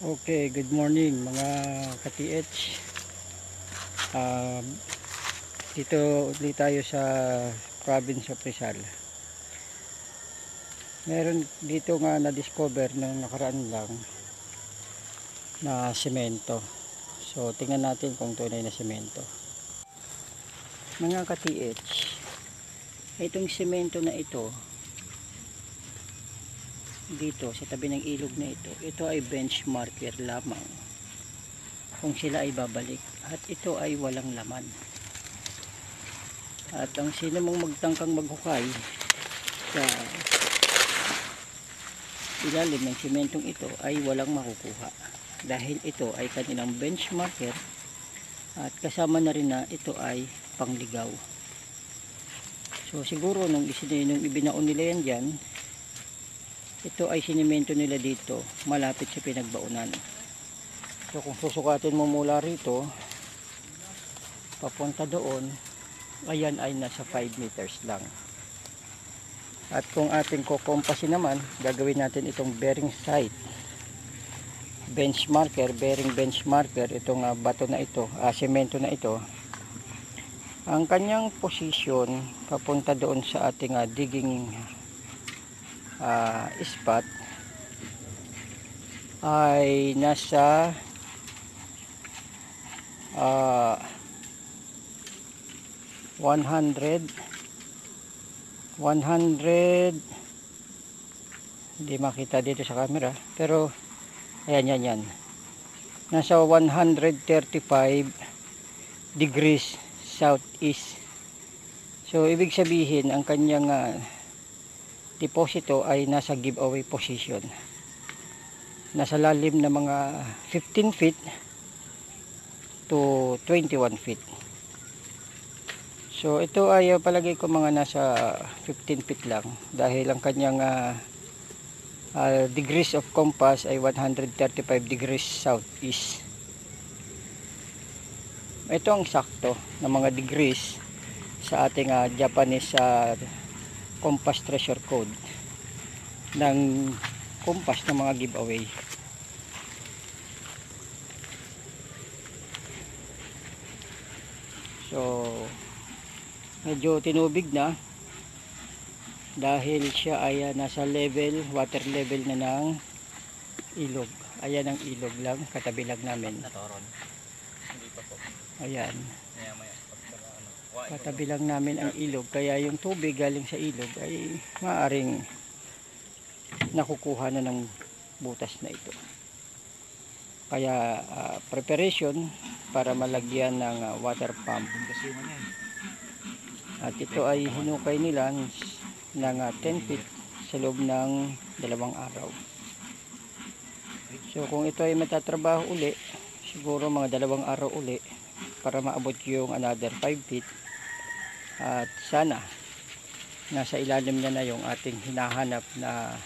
Okay, good morning mga ka-TH. Uh, Dito ulit tayo sa province of Rizal. Meron dito nga na-discover nung nakaraan lang na semento. So tingnan natin kung tunay na semento. Mga ka-TH, itong semento na ito dito sa tabi ng ilog na ito ay benchmarker lamang kung sila ay babalik, at ito ay walang laman. At ang sino mong magtangkang maghukay sa ilalim ng sementong ito ay walang makukuha, dahil ito ay kanilang benchmarker at kasama na rin na ito ay pangligaw. So siguro nung ibinaon nila yan dyan, ito ay sinemento nila dito malapit sa pinagbaunan. So kung susukatin mo mula rito papunta doon, ayan ay nasa 5 meters lang. At kung ating kukompasin naman, gagawin natin itong bearing sight benchmarker, bearing benchmarker, itong bato na ito, semento na ito. Ang kanyang position papunta doon sa ating digging spot ay nasa 100, hindi makita dito sa camera, pero ayan, yan nasa 135 degrees southeast. So ibig sabihin ang kanyang deposito ay nasa giveaway position, nasa lalim na mga 15 feet to 21 feet. So ito ay palagay ko mga nasa 15 feet lang, dahil ang kanyang degrees of compass ay 135 degrees southeast. Ito ang sakto na mga degrees sa ating Japanese compass treasure code ng compass ng mga giveaway. So medyo tinubig na, dahil siya ay nasa level, water level na ng ilog. Ayan ang ilog lang, katabi lang namin. Hindi pa po. Ayan, Maya. katabi lang namin ang ilog, kaya yung tubig galing sa ilog ay maaring nakukuha na ng butas na ito. Kaya preparation para malagyan ng water pump. At ito ay hinukay nila ng 10 feet sa loob ng 2 araw. So kung ito ay matatrabaho uli, siguro mga 2 araw uli para maabot yung another 5 feet. At sana nasa ilalim niya na yung ating hinahanap na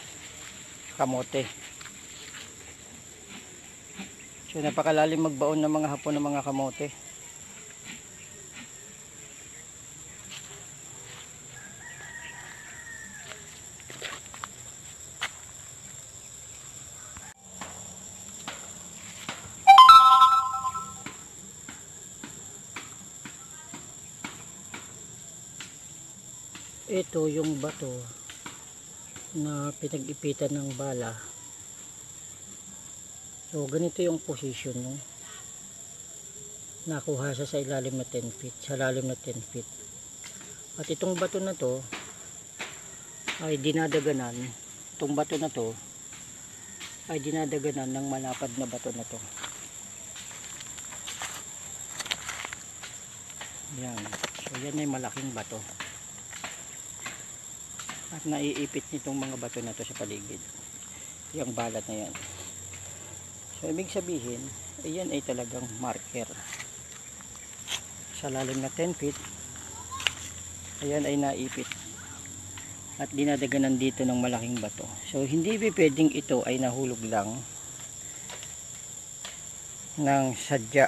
kamote. So napakalalim magbaon ng mga hapon ng mga kamote. Ito yung bato na pinag-ipitan ng bala. So ganito yung position, no? Nakuha siya sa ilalim na 10 feet, sa lalim na 10 feet. At itong bato na to ay dinadaganan, itong bato na to ay dinadaganan ng malapad na bato na to. Yan. So yan ay malaking bato. At naiipit nitong mga bato na to sa paligid, yung balat na yan. So ibig sabihin, ayan ay talagang marker sa lalim na 10 feet. Ayan ay naipit at dinadaganan dito ng malaking bato. So hindi pwedeng ito ay nahulog lang ng sadya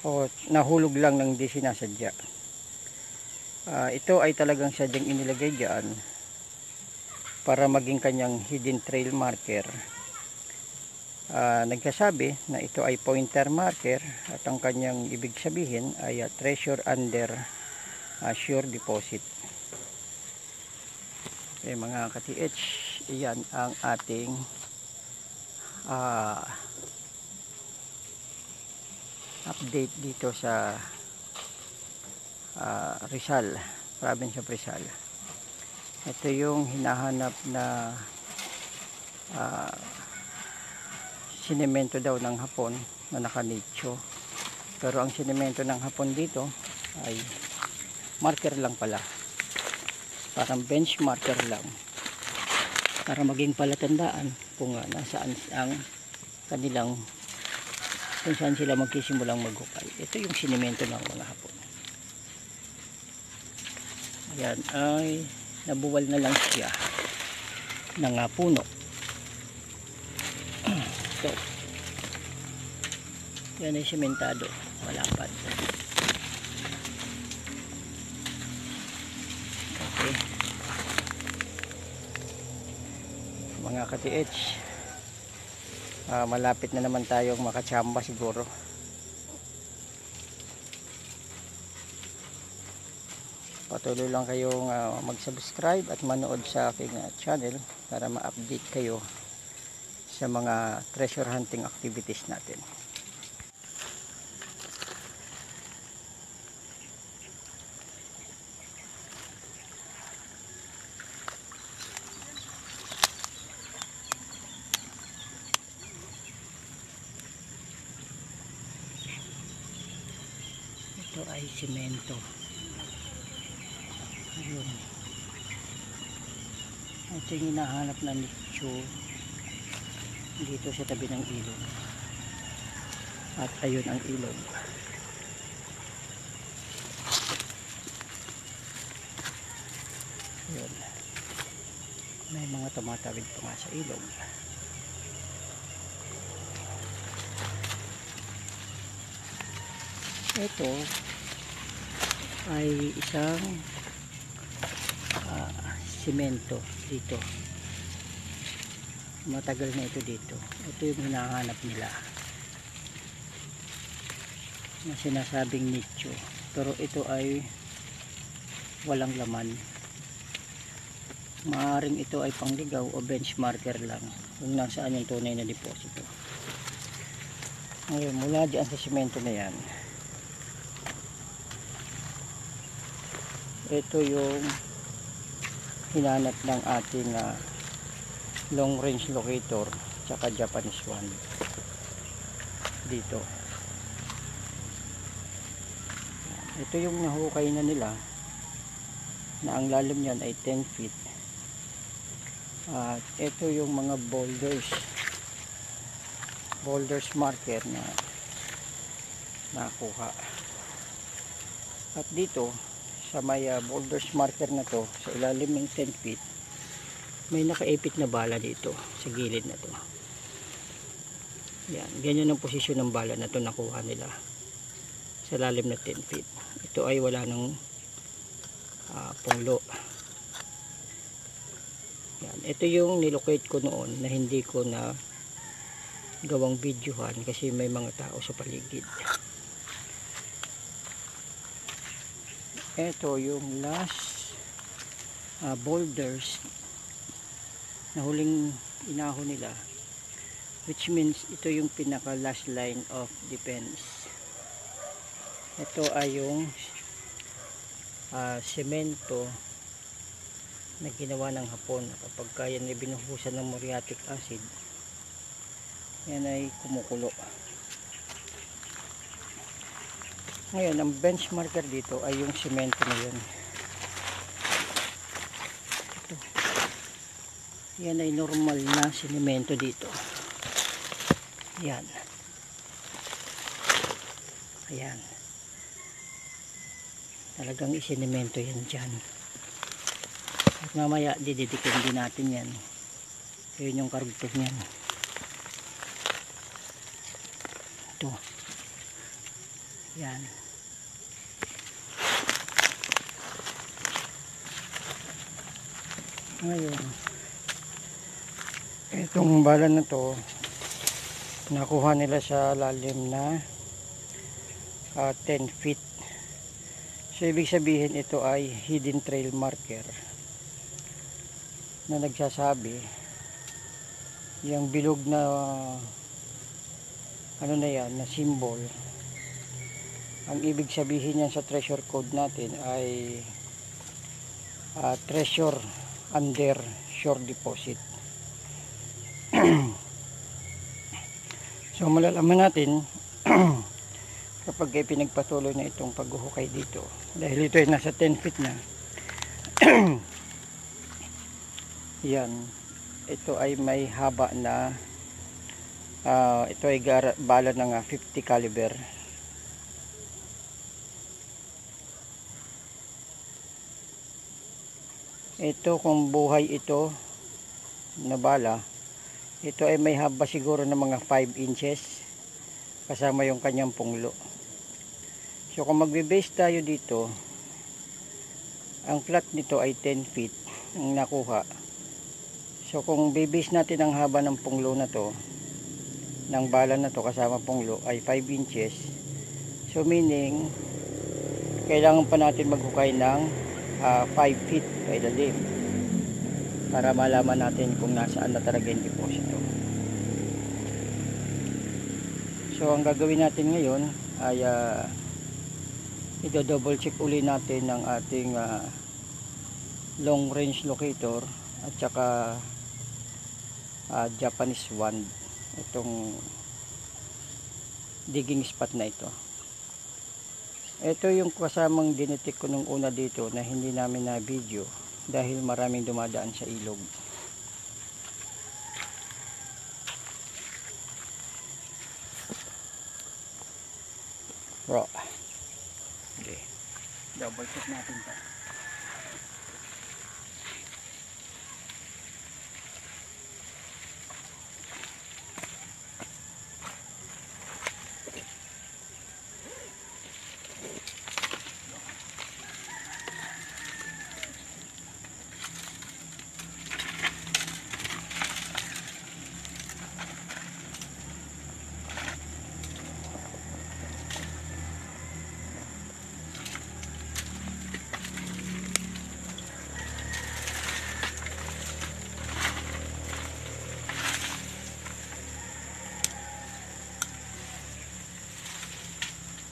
o nahulog lang ng di sinasadya. Ito ay talagang sadyang inilagay dyan para maging kanyang hidden trail marker nagsasabi na ito ay pointer marker at ang kanyang ibig sabihin ay treasure under sure deposit. Okay, mga ka-TH, iyan ang ating update dito sa Rizal, province of Rizal. Ito yung hinahanap na sinemento daw ng Hapon na naka-nicho, pero ang sinemento ng Hapon dito ay marker lang pala, parang bench marker lang, para maging palatandaan kung nasaan ang kanilang, kung saan sila magsisimulang maghukay. Ito yung sinemento ng mga Hapon. Ayan ay nabuwal na lang siya ng puno. Ito, yan ay sementado, malapad. Okay, mga ka-TH, malapit na naman tayong makachamba siguro. Patuloy lang kayong mag-subscribe at manood sa aking channel para ma-update kayo sa mga treasure hunting activities natin. Ito ay simento. Ayun. Ito yung hinahanap na nicho dito sa tabi ng ilog. At ayun ang ilog. Ayun. May mga tumatawid pa nga sa ilog. Ito ay isang simento dito. Matagal na ito dito. Ito yung hinahanap nila na sinasabing nicho, pero ito ay walang laman. Maaaring ito ay pangligaw o benchmarker lang kung nasaan yung tunay na deposito. Ngayon, mula dyan sa simento na yan, ito yung hinanap ng ating long range locator tsaka Japanese one dito. Ito yung nahukay na nila na ang lalim niyan ay 10 feet. At ito yung mga boulders marker na nakuha. At dito sa may boulders marker na to, sa ilalim ng 10 feet, may nakaipit na bala dito sa gilid na to. Yan, ganyan ang posisyon ng bala na to nakuha nila sa lalim na 10 feet. Ito ay wala ng punglo. Yan, ito yung nilocate ko noon na hindi ko na gawang videohan kasi may mga tao sa paligid. Ito yung last boulders na huling inahon nila, which means ito yung pinaka last line of defense. Ito ay yung semento na ginawa ng Hapon. Kapag kaya na binuhusan ng muriatic acid, yan ay kumukulo. Ngayon, ang benchmarker dito ay yung semento na yun. Ito. Yan ay normal na semento dito. Yan. Ayan. Talagang isinemento yan dyan. At mamaya dididikin din natin yan. Yun yung karugtog niyan. Ito. Yan. Ngayon, itong bala na to Nakuha nila sa lalim na 10 feet. So ibig sabihin ito ay hidden trail marker na nagsasabi yung bilog na ano na yan, na symbol, ang ibig sabihin yan sa treasure code natin ay treasure under shore deposit. So malalaman natin kapag ay pinagpatuloy na itong paghuhukay dito, dahil ito ay nasa 10 feet na. Yan, ito ay may haba na ito ay bala ng 50 caliber. Ito kung buhay ito na bala, ito ay may haba siguro ng mga 5 inches kasama yung kanyang punglo. So kung magbe-base tayo dito, ang flat nito ay 10 feet ang nakuha. So kung base natin ang haba ng punglo na to, ng bala na to kasama punglo ay 5 inches. So meaning kailangan pa natin maghukay ng 5 feet kailalim para malaman natin kung nasaan na talaga yung deposito. So ang gagawin natin ngayon ay i-double check uli natin ng ating long range locator at saka Japanese wand, itong digging spot na ito. Ito yung kasamang dinetik ko nung una dito na hindi namin na video dahil maraming dumadaan sa ilog. Bro, okay, double check natin to.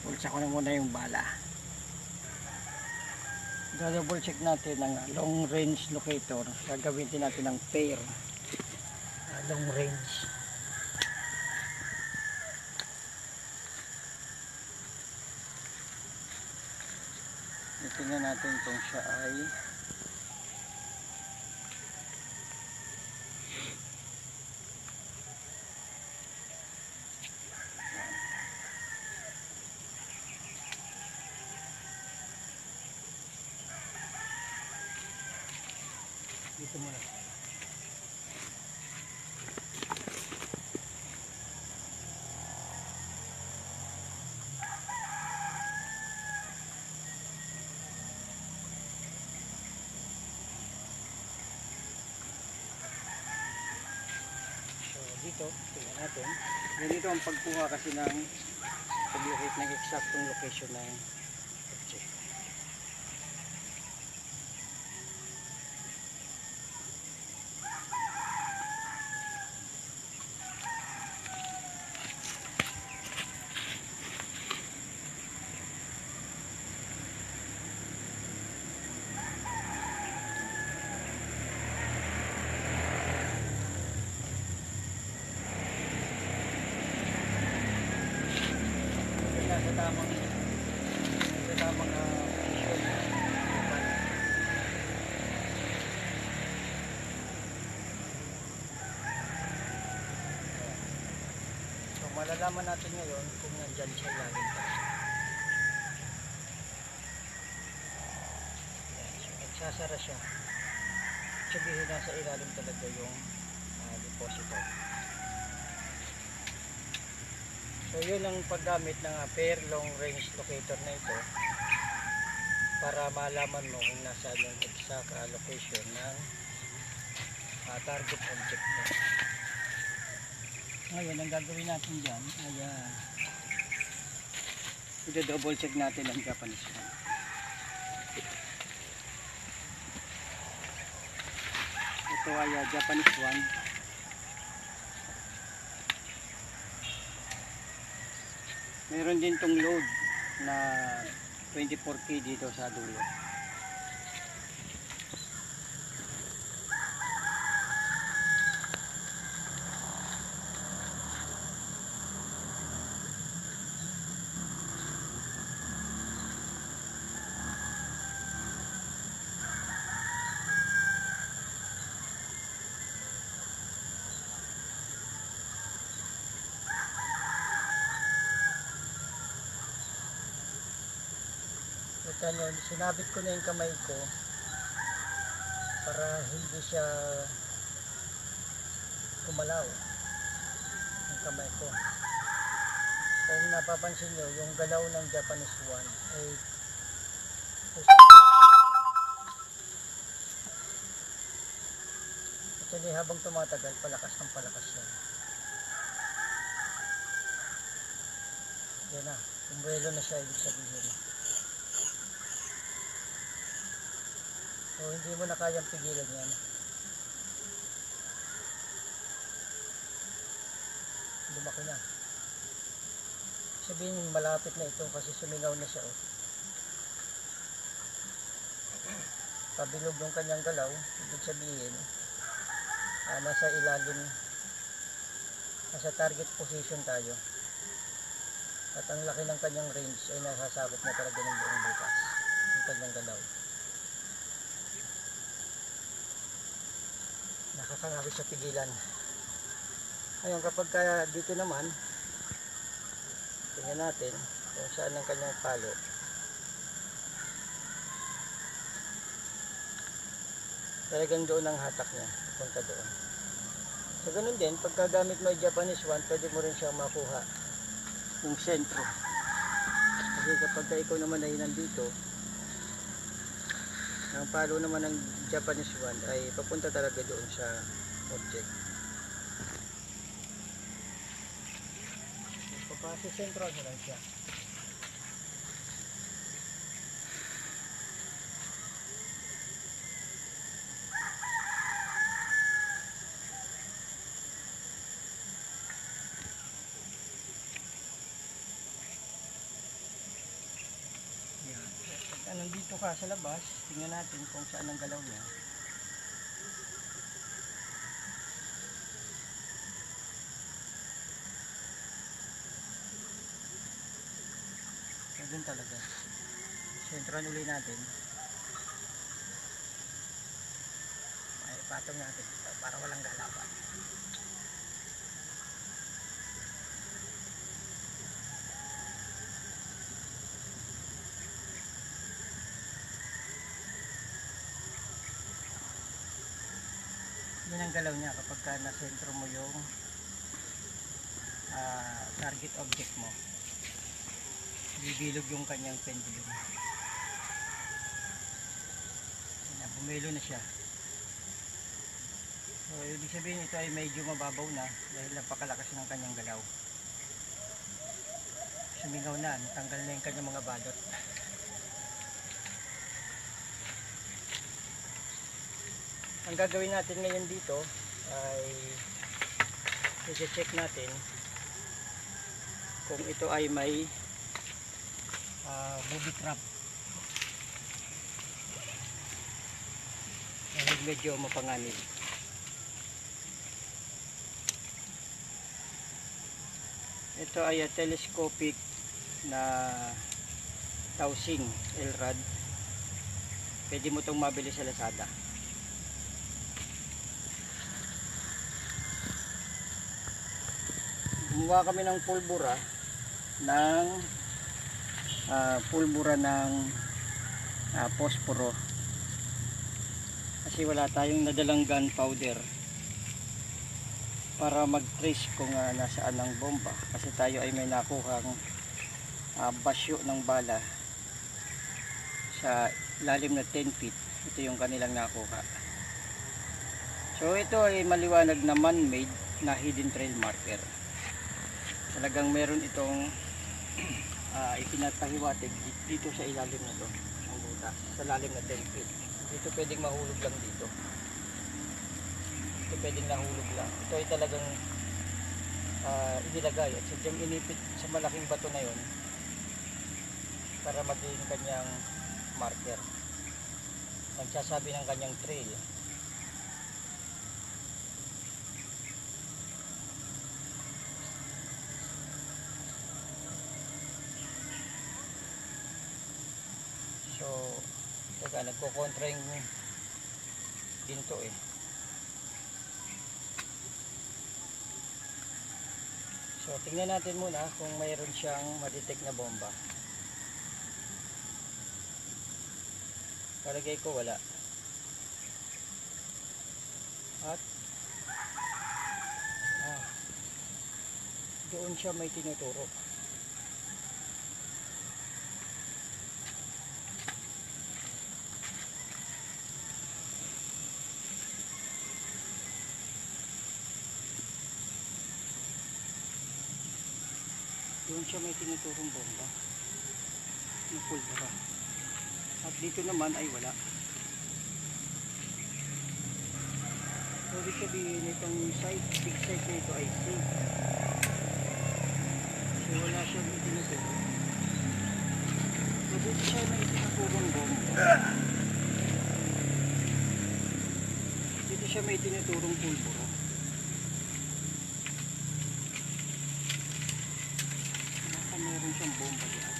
Pulsa ko na muna yung bala. Double check natin ang long range locator. Gagawin din natin ng pair long range. Tingnan natin kung siya ay dito muna. So dito, tingnan natin. Ganito ang pagkuha kasi ng pag-locate ng eksaktong location ng object. Sa tamang so malalaman natin ngayon kung nandyan siya ilalim pa. So nagsasara siya, sabihin nasa ilalim talaga yung deposito. So yun ang paggamit ng pair long range locator na ito para malaman mo kung nasaan yung exact location ng target object mo. Ngayon, ang gagawin natin dyan, ayan. I-double check natin ang Japanese one. Ito ay Japanese one. Meron din tong load na 24K dito sa dulo. Ito yun, sinabit ko na yung kamay ko para hindi siya kumalaw yung kamay ko. Kung napapansin nyo, yung galaw ng Japanese one ay actually habang tumatagal, palakas ng palakas yan. Yan na, umbrelo na siya, ibig sabihin. So hindi mo na kayang pigilan yan. Lumaki na. Sabihin malapit na ito kasi sumingaw na siya. Oh. Pabilog yung kanyang galaw, ibig sabihin nasa ilalim, nasa target position tayo. At ang laki ng kanyang range ay nasasabot na talaga ng buong bukas yung kanyang galaw. Nakakangawit sa pigilan. Ayun, kapag dito naman, tingnan natin kung saan ang kanyang palo. Talagang doon ang hatak niya, punta doon. So ganun din, pagkagamit mo yung Japanese one, pwede mo rin siyang makuha yung sentro. Kasi kapag ikaw naman ay nandito, ang palo naman ng Japanese one ay papunta talaga doon sa object. Papasok sentro na lang siya. Nandito ka sa labas, tingnan natin kung saan ang galaw niya. Doon talaga. Sentron uli natin. Ay, patong natin para walang galawan. Yan ang galaw niya kapag nasentro mo yung target object mo. Bibilog yung kanyang pendulum. Yan, bumelo na siya. So ibig sabihin ito ay medyo mababaw na dahil napakalakas ng kanyang galaw. Sumingaw na, tanggal na yung kanyang mga balot. Ang gagawin natin ngayon dito ay i-check natin kung ito ay may booby trap. Dahil medyo mapanganib. Ito ay telescopic na Tausing L-rod. Pwede mo itong mabili sa Lazada. Gumawa kami ng pulbura ng posporo kasi wala tayong nadalang gunpowder para mag-trace kung nasaan ang bomba, kasi tayo ay may nakuhang basyo ng bala sa lalim na 10 feet. Ito yung kanilang nakuha. So ito ay maliwanag na man-made na hidden trail marker. talagang meron itong ipinapahiwatig dito sa ilalim na to, ang butas, sa lalim na 10 feet. Dito pwedeng mahulog lang dito. Ito pwedeng nahulog lang. Ito ay talagang inilagay at sadyang inipit sa malaking bato na yon para maging kanyang marker. Nagsasabi ng kanyang trail. So, teka, nagko-kontra yung ginto eh. So, tingnan natin muna kung mayroon siyang ma-detect na bomba. Palagay ko wala. At doon siya may tinuturo. Doon siya may tinuturong bomba. Yung pulbura. At dito naman ay wala. So, ibig sabihin itong site, big site na ito ay safe. So, wala siyang itinuturo. So, dito siya may tinuturong bomba. Dito siya may tinuturong pulbura. Baka meron siyang bomba diyan.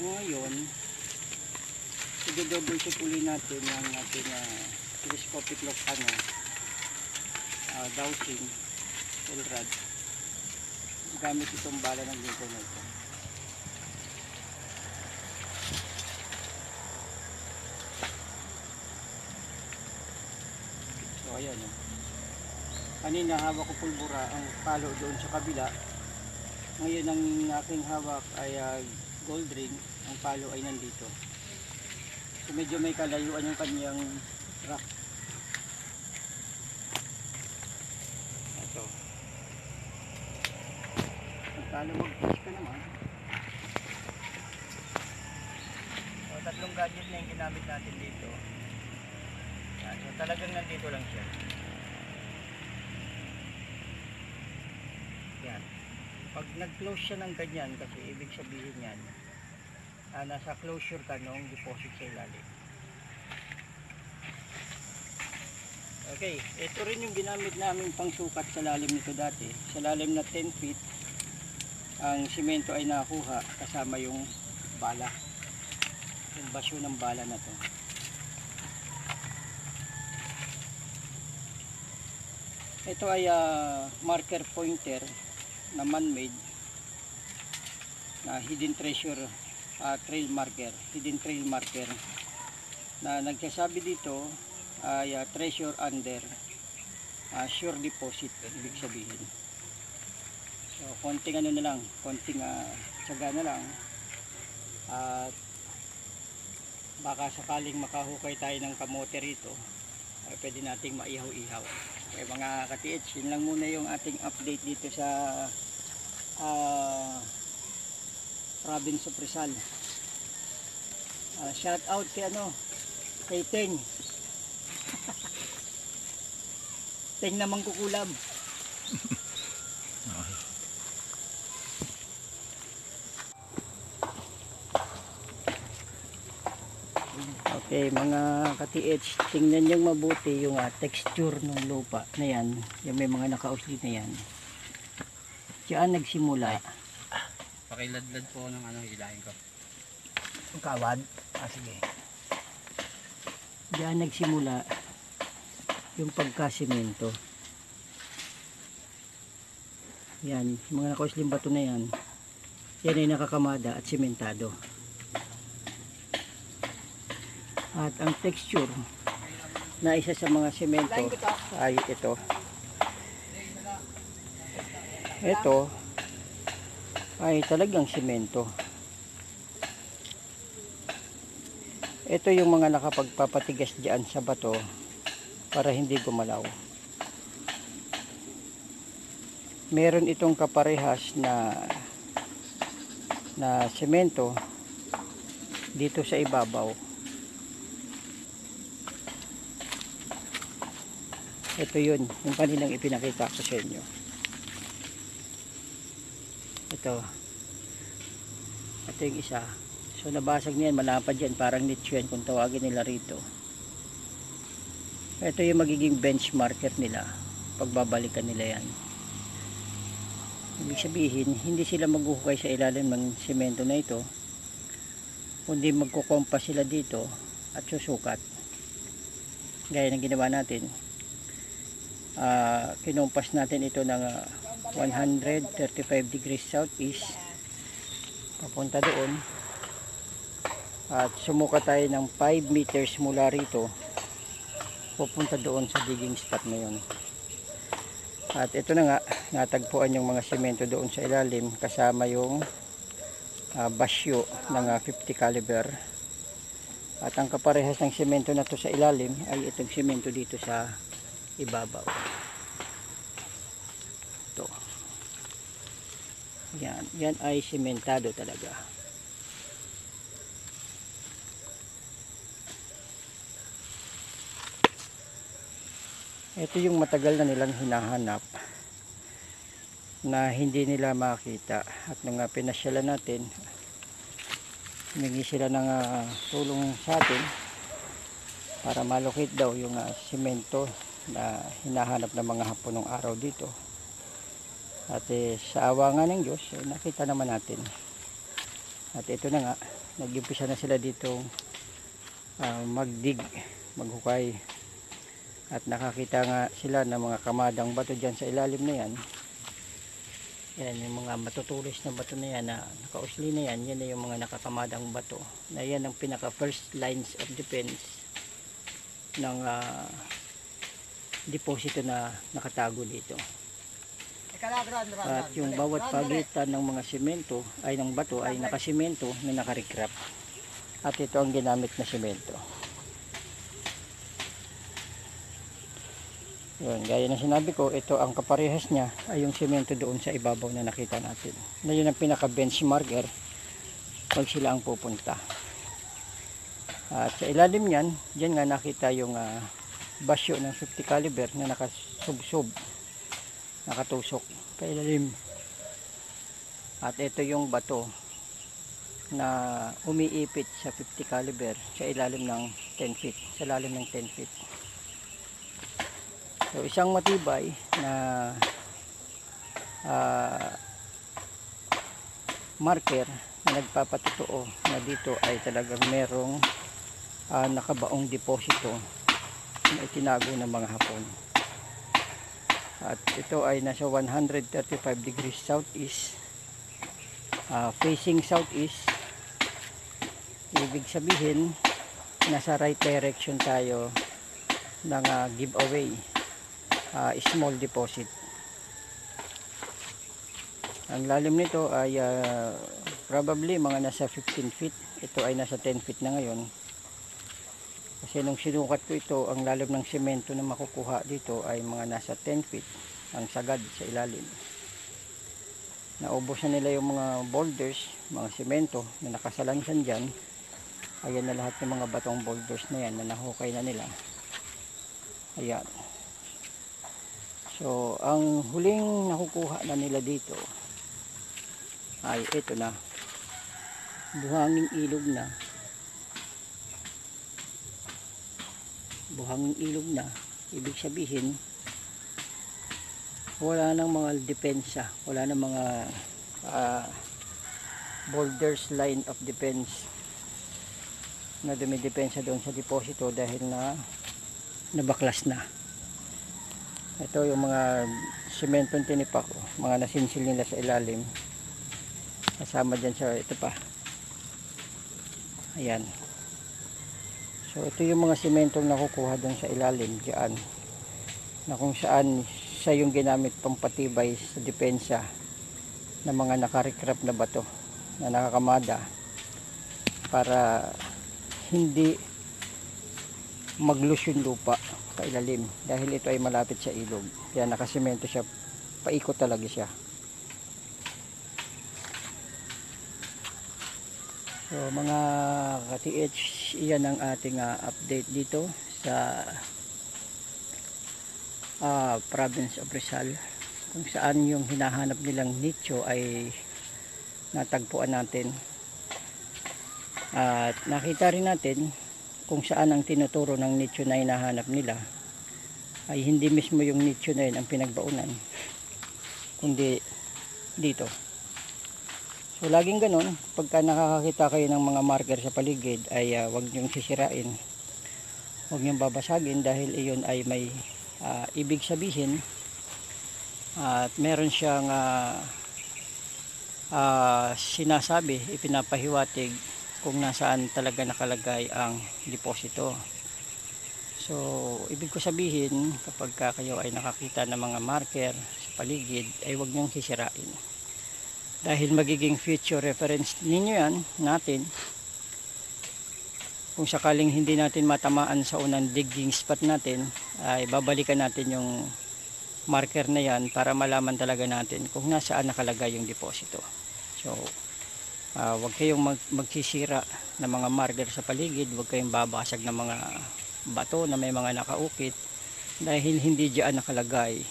Ngayon, i-double check uli natin ang ating telescopic lock dowsing full rod gamit itong bala ng ginto na ito. So ayan kanina hawak ko pulbura ang palo doon sa kabila. Ngayon ang aking hawak ay gold ring, ang palo ay nandito. So medyo may kalayuan yung kanyang rock. Ito. Ang palo mag-push ka naman. So tatlong gadget na yung ginamit natin dito. Yan. So talagang nandito lang siya. Yan. Pag nag-close siya ng ganyan, kasi ibig sabihin yan, nasa closure ka nung deposit sa ilalim. Okay, ito rin yung ginamit namin pangsukat sa lalim nito dati. Sa lalim na 10 feet, ang simento ay nakuha kasama yung bala. Yung basyo ng bala na to. Ito ay marker pointer na man-made na hidden treasure trail marker, hidden trail marker na nagsasabi dito ay treasure under sure deposit, ibig sabihin. So konting ano na lang, konting tiyaga na lang at baka sakaling makahukay tayo ng kamote rito ay pwede nating maihaw-ihaw. Okay mga ka-TH, yun lang muna yung ating update dito sa province of Rizal. Shout out kay kay Teng. Teng namang kukulam. Okay mga ka-TH, tingnan nyo mabuti yung texture ng lupa na yan, yung may mga nakausli na yan. Diyan nagsimula. Pakiladlad po ng hilahin ko. Ang kawad? Sige. Diyan nagsimula yung pagkasimento. Yan, mga nakausling bato na yan. Yan ay nakakamada at simentado. At ang texture na isa sa mga semento ay ito. Ito ay talagang semento. Ito yung mga nakapagpapatigas diyan sa bato para hindi gumalaw. Meron itong kaparehas na semento dito sa ibabaw. Ito yun, yung kaninang ipinakita ko sa inyo. Ito yung isa. So nabasag niyan, malapad yan, parang niche yan kung tawagin nila rito. Ito yung magiging benchmarker nila, pagbabalikan nila yan. Ibig sabihin, hindi sila maghuhukay sa ilalim ng semento na ito, kundi magkukompas sila dito at susukat. Gaya ng ginawa natin. Kinumpas natin ito ng 135 degrees southeast papunta doon, at sumuka tayo ng 5 meters mula rito pupunta doon sa digging spot na yun. At ito na nga, natagpuan yung mga semento doon sa ilalim kasama yung basyo ng 50 caliber. At ang kaparehas ng semento na to sa ilalim ay itong semento dito sa ibabaw. Ito. Yan ay sementado talaga. Ito yung matagal na nilang hinahanap na hindi nila makita. At nung pinasyalan natin, humingi sila ng tulong sa atin para malocate daw yung semento na hinahanap ng mga Hapon ng araw dito. At sa awa nga ng Diyos, nakita naman natin. At ito na nga, nag-umpisa na sila dito magdig, maghukay. At nakakita nga sila ng mga kamadang bato dyan sa ilalim na yan. Yan yung mga matutulis na bato na yan, na nakausli na yan. Yan na yung mga nakakamadang bato, na yan ang pinaka first lines of defense ng deposito na nakatago dito. At yung bawat pagitan ng mga semento ay ng bato ay nakasemento na nakarikrap. At ito ang ginamit na semento. Yun, gaya na sinabi ko, ito ang kaparehas niya ay yung semento doon sa ibabaw na nakita natin. Na yun ang pinaka benchmarker pag sila ang pupunta. At sa ilalim niyan, dyan nga nakita yung basyo ng 50 caliber na nakasubsob, nakatusok pa ilalim. At ito yung bato na umiipit sa 50 caliber sa ilalim ng 10 feet, sa lalim ng 10 feet. So isang matibay na marker na nagpapatotoo na dito ay talagang merong nakabaong deposito na itinago ng mga Hapon. At ito ay nasa 135 degrees southeast, facing southeast. Ibig sabihin nasa right direction tayo ng giveaway, small deposit. Ang lalim nito ay probably mga nasa 15 feet. Ito ay nasa 10 feet na ngayon. Kasi nung sinukat ko ito, ang lalim ng semento na makukuha dito ay mga nasa 10 feet ang sagad sa ilalim. Naubos na nila yung mga boulders, mga semento na nakasalansan dyan. Ayan na lahat ng mga batong boulders na yan na nahukay na nila. Ayan. So ang huling nakukuha na nila dito ay ito na, buhanging ilog na. Buhanging ilog na, ibig sabihin wala nang mga depensa, wala nang mga boulders line of defense na dumidepensa doon sa deposito dahil na nabaklas na. Ito yung mga sementong tinipak, mga nasinsil nila sa ilalim, kasama dyan sa ito pa. Ayan. So ito yung mga sementong nakukuha doon sa ilalim dyan, na kung saan siya yung ginamit pampatibay sa depensa ng mga nakarikrap na bato na nakakamada para hindi maglus yung lupa pailalim dahil ito ay malapit sa ilog. Kaya nakasemento siya, paikot talaga siya. So mga ka-TH, iyan ang ating update dito sa province of Rizal, kung saan yung hinahanap nilang nicho ay natagpuan natin. At nakita rin natin kung saan ang tinuturo ng nicho na hinahanap nila ay hindi mismo yung nicho na yun ang pinagbaunan, kundi dito. So laging ganun, pagka nakakakita kayo ng mga marker sa paligid ay huwag niyong sisirain, huwag niyong babasagin, dahil iyon ay may ibig sabihin at meron siyang sinasabi, ipinapahiwatig kung nasaan talaga nakalagay ang deposito. So ibig ko sabihin, kapag kayo ay nakakita ng mga marker sa paligid ay huwag niyong sisirain, dahil magiging future reference ninyo yan, natin, kung sakaling hindi natin matamaan sa unang digging spot natin, ay babalikan natin yung marker na yan para malaman talaga natin kung nasaan nakalagay yung deposito. So huwag kayong magsisira ng mga marker sa paligid, huwag kayong babasag ng mga bato na may mga nakaukit, dahil hindi diyan nakalagay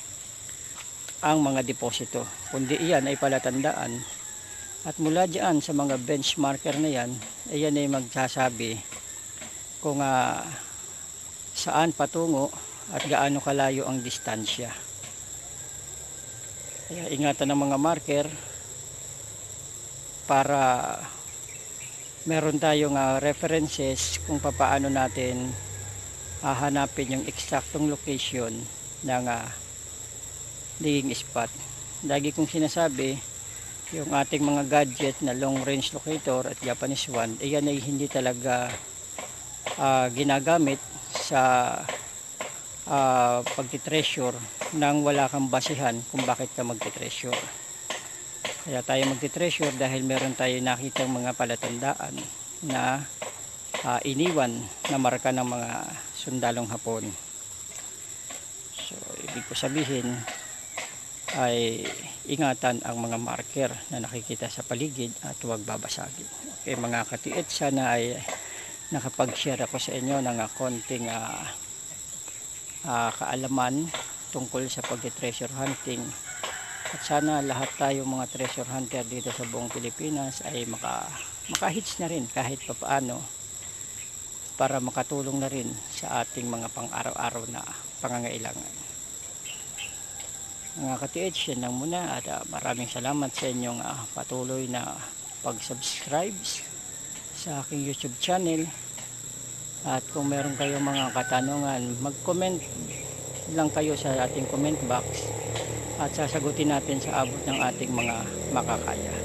ang mga deposito, kundi iyan ay palatandaan. At mula diyan sa mga benchmarker na yan, ayan ay magsasabi kung saan patungo at gaano kalayo ang distansya. Kaya ingatan ng mga marker para meron tayong references kung paano natin hahanapin yung eksaktong location ng digging spot. Lagi kong sinasabi, yung ating mga gadget na long range locator at Japanese one, ayan ay hindi talaga ginagamit sa pagtitreasure nang wala kang basihan kung bakit ka magtitreasure. Kaya tayo magtitreasure dahil meron tayo nakitang mga palatandaan na iniwan na marka ng mga sundalong Hapon. So ibig ko sabihin ay ingatan ang mga marker na nakikita sa paligid at huwag babasagin. Okay mga ka-TH, sana ay nakapag-share ako sa inyo ng konting kaalaman tungkol sa pag-treasure hunting, at sana lahat tayo mga treasure hunter dito sa buong Pilipinas ay makahits na rin kahit papaano, para makatulong na rin sa ating mga pang-araw-araw na pangangailangan. Mga ka-TH, yan lang muna, at maraming salamat sa inyong patuloy na pag-subscribe sa aking YouTube channel. At kung meron kayong mga katanungan, mag-comment lang kayo sa ating comment box at sasagutin natin sa abot ng ating mga makakaya.